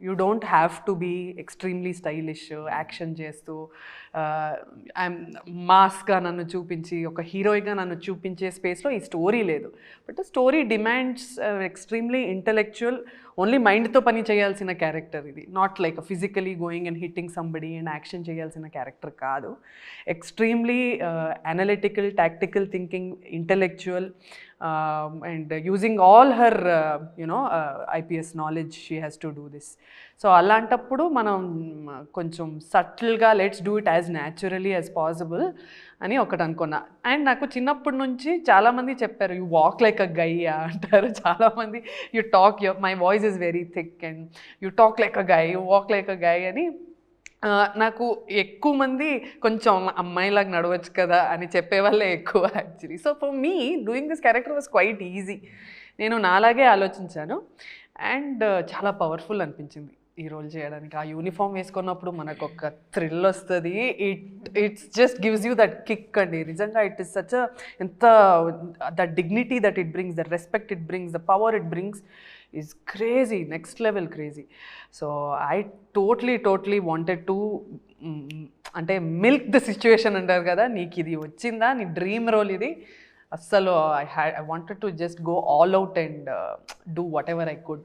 You don't have to be extremely stylish action చేస్తూ ఐఎమ్ మాస్గా నన్ను చూపించి ఒక హీరోయిన్గా నన్ను చూపించే స్పేస్లో ఈ స్టోరీ లేదు. But story demands extremely intellectual, only మైండ్తో పని చేయాల్సిన క్యారెక్టర్ ఇది. Not like physically going and hitting somebody and action చేయాల్సిన క్యారెక్టర్ కాదు. Extremely analytical, tactical thinking, intellectual, and using all her IPS knowledge she has to do this. So అలాంటప్పుడు మనం కొంచెం సటిల్గా let's do it as naturally as possible అని ఒకటి అనుకున్నా. And నాకు చిన్నప్పటి నుంచి చాలామంది చెప్పారు you walk like a guy అంటారు చాలామంది. You talk my voice is very thick and you talk like a guy, you walk like a guy అని నాకు ఎక్కువ మంది కొంచెం అమ్మాయిలాగా నడవచ్చు కదా అని చెప్పేవాళ్ళే ఎక్కువ actually. So for me doing this character was quite easy. నేను నాలాగే ఆలోచించాను అండ్ చాలా పవర్ఫుల్ అనిపించింది ఈ రోల్ చేయడానికి. ఆ యూనిఫామ్ వేసుకున్నప్పుడు మనకు ఒక థ్రిల్ వస్తుంది. It's just gives you that kick అండి. నిజంగా ఇట్ ఈస్ సచ్ ఎంత the dignity that it brings, the respect it brings, the power it brings is crazy, next level crazy. So I totally wanted to అంటే milk the situation అంటారు కదా, నీకు ఇది వచ్చిందా, నీ డ్రీమ్ రోల్ ఇది, అస్సలు I wanted to just go all out and do whatever I could.